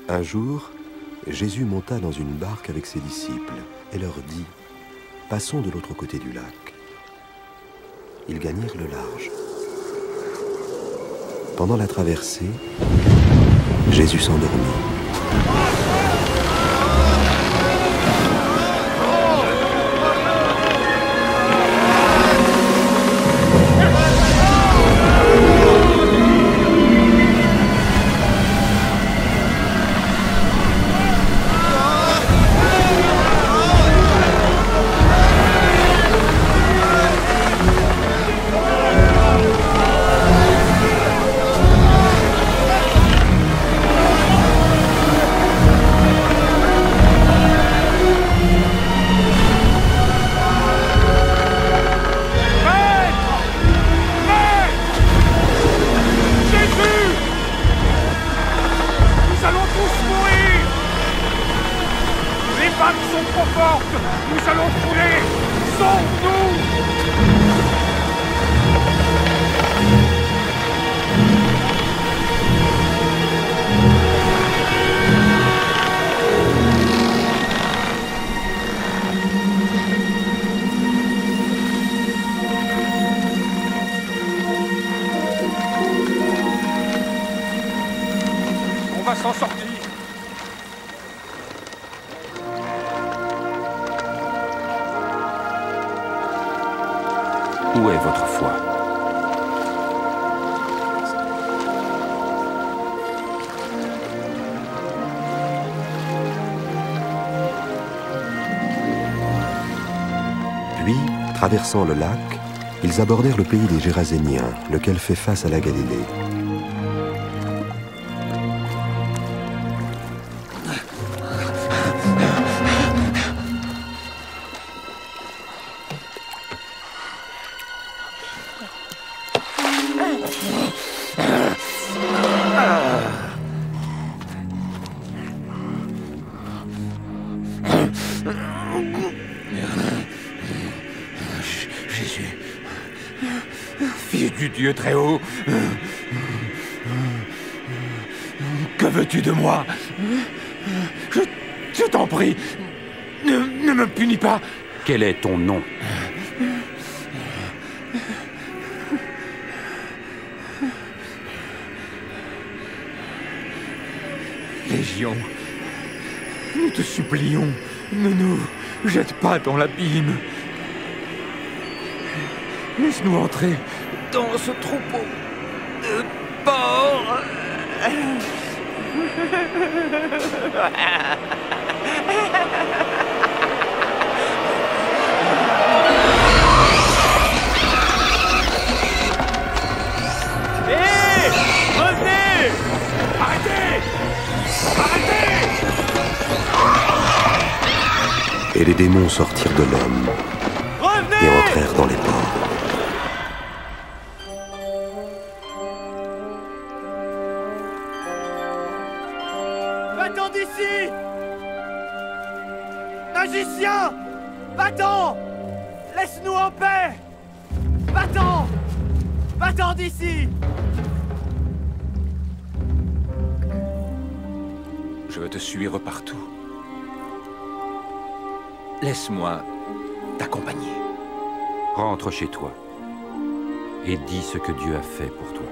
Un jour, Jésus monta dans une barque avec ses disciples et leur dit « Passons de l'autre côté du lac ». Ils gagnèrent le large. Pendant la traversée, Jésus s'endormit. Nous allons couler! Sauve-nous! On va s'en sortir! Où est votre foi? Puis, traversant le lac, ils abordèrent le pays des Géraséniens, lequel fait face à la Galilée. Jésus, Fils du Dieu très haut, que veux-tu de moi? Je t'en prie, ne me punis pas. Quel est ton nom? Légion, nous te supplions, ne nous jette pas dans l'abîme. Laisse-nous entrer dans ce troupeau de porcs. Hé! Revenez! Arrêtez! Arrêtez! Et les démons sortirent de l'homme et Revenez! entrèrent dans les porcs. Va-t'en d'ici! Magicien! Va-t'en! Laisse-nous en paix! Va-t'en! Va-t'en d'ici! Je veux te suivre partout. Laisse-moi t'accompagner. Rentre chez toi et dis ce que Dieu a fait pour toi.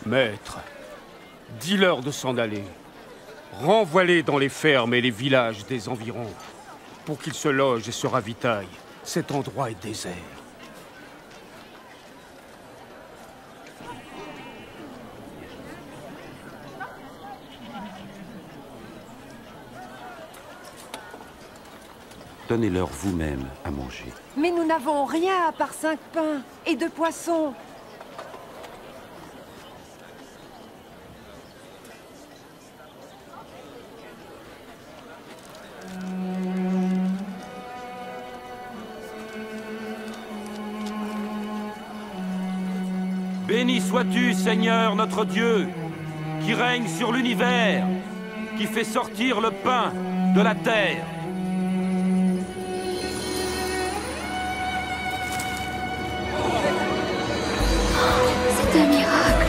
Maître, dis-leur de s'en aller. Renvoie-les dans les fermes et les villages des environs, pour qu'ils se logent et se ravitaillent. Cet endroit est désert. Donnez-leur vous-même à manger. Mais nous n'avons rien à part 5 pains et 2 poissons. Béni sois-tu, Seigneur notre Dieu, qui règne sur l'univers, qui fait sortir le pain de la terre. C'est un miracle.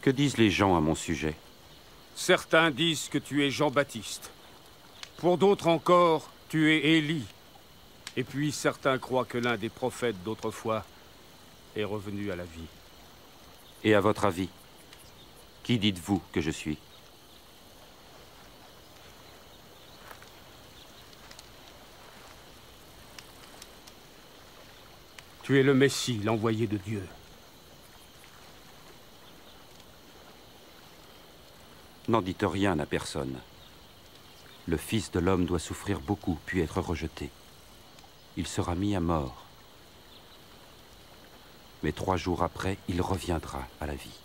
Que disent les gens à mon sujet? Certains disent que tu es Jean-Baptiste. Pour d'autres encore, tu es Élie. Et puis certains croient que l'un des prophètes d'autrefois est revenu à la vie. Et à votre avis, qui dites-vous que je suis? Tu es le Messie, l'envoyé de Dieu. N'en dites rien à personne. Le Fils de l'homme doit souffrir beaucoup, puis être rejeté. Il sera mis à mort. Mais 3 jours après, il reviendra à la vie.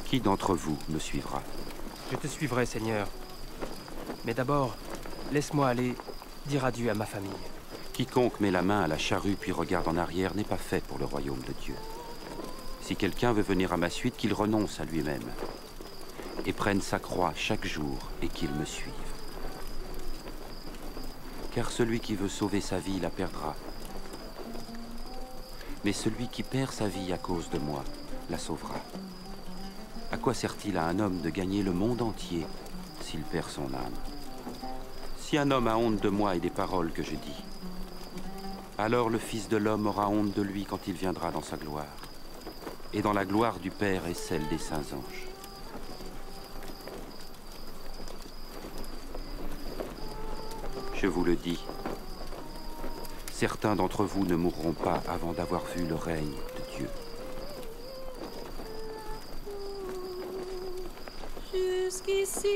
Qui d'entre vous me suivra? Je te suivrai, Seigneur. Mais d'abord, laisse-moi aller dire adieu à ma famille. Quiconque met la main à la charrue puis regarde en arrière n'est pas fait pour le royaume de Dieu. Si quelqu'un veut venir à ma suite, qu'il renonce à lui-même et prenne sa croix chaque jour et qu'il me suive. Car celui qui veut sauver sa vie la perdra. Mais celui qui perd sa vie à cause de moi la sauvera. À quoi sert-il à un homme de gagner le monde entier s'il perd son âme? Si un homme a honte de moi et des paroles que je dis, alors le Fils de l'homme aura honte de lui quand il viendra dans sa gloire, et dans la gloire du Père et celle des saints anges. Je vous le dis, certains d'entre vous ne mourront pas avant d'avoir vu le règne de Dieu. Jusqu'ici,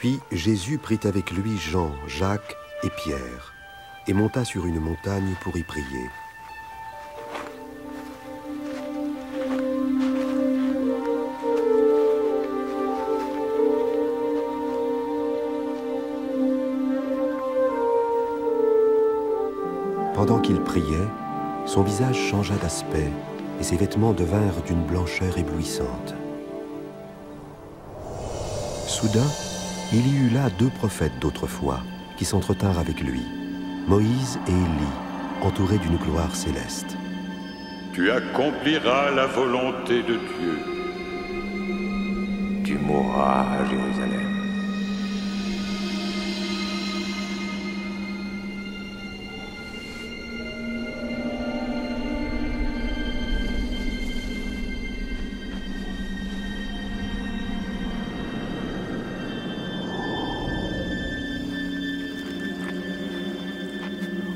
Puis Jésus prit avec lui Jean, Jacques et Pierre, et monta sur une montagne pour y prier. Pendant qu'il priait, son visage changea d'aspect et ses vêtements devinrent d'une blancheur éblouissante. Soudain, il y eut là 2 prophètes d'autrefois qui s'entretinrent avec lui, Moïse et Élie, entourés d'une gloire céleste. Tu accompliras la volonté de Dieu. Tu mourras à Jérusalem.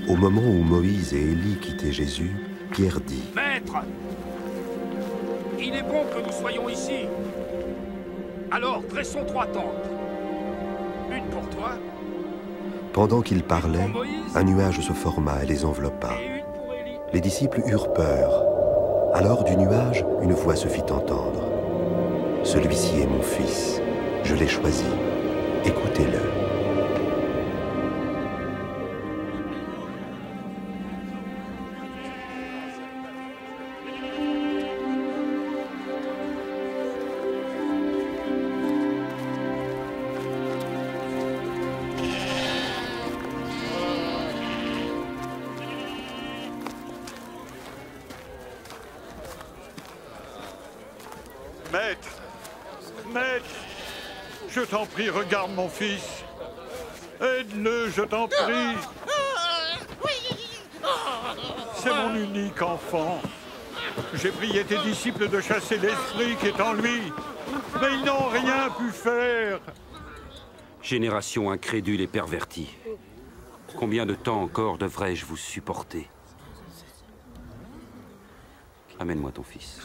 Au moment où Moïse et Élie quittaient Jésus, Pierre dit: Maître, il est bon que nous soyons ici. Alors, dressons 3 tentes. Une pour toi. Pendant qu'il parlait, un nuage se forma et les enveloppa. Les disciples eurent peur. Alors du nuage, une voix se fit entendre. « Celui-ci est mon fils, je l'ai choisi, écoutez-le. » Maître, je t'en prie, regarde mon fils. Aide-le, je t'en prie. C'est mon unique enfant. J'ai prié tes disciples de chasser l'esprit qui est en lui, mais ils n'ont rien pu faire. Génération incrédule et pervertie. Combien de temps encore devrais-je vous supporter? Amène-moi ton fils.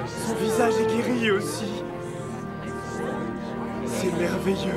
Son visage est guéri aussi. C'est merveilleux.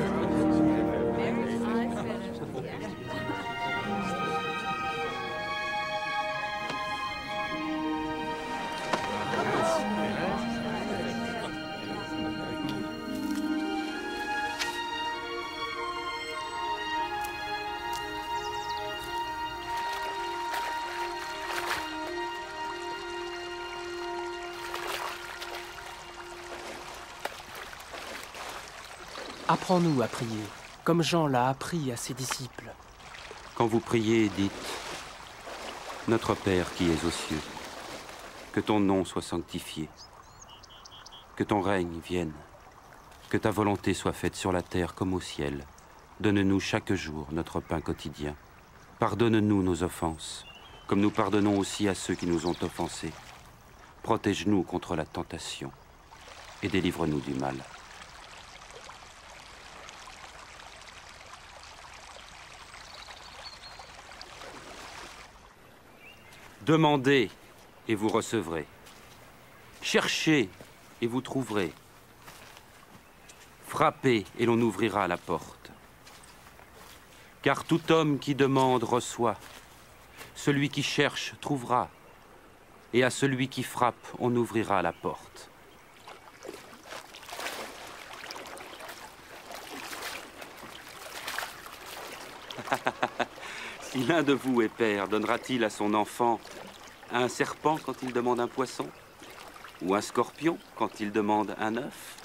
Apprends-nous à prier, comme Jean l'a appris à ses disciples. Quand vous priez, dites: Notre Père qui es aux cieux, que ton nom soit sanctifié, que ton règne vienne, que ta volonté soit faite sur la terre comme au ciel. Donne-nous chaque jour notre pain quotidien. Pardonne-nous nos offenses, comme nous pardonnons aussi à ceux qui nous ont offensés. Protège-nous contre la tentation et délivre-nous du mal. Demandez et vous recevrez. Cherchez et vous trouverez. Frappez et l'on ouvrira la porte. Car tout homme qui demande reçoit. Celui qui cherche trouvera. Et à celui qui frappe, on ouvrira la porte. Si l'un de vous est père, donnera-t-il à son enfant un serpent quand il demande un poisson? Ou un scorpion quand il demande un œuf?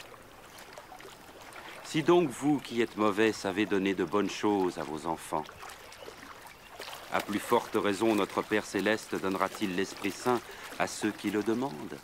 Si donc vous qui êtes mauvais savez donner de bonnes choses à vos enfants, À plus forte raison, notre Père Céleste donnera-t-il l'Esprit Saint à ceux qui le demandent.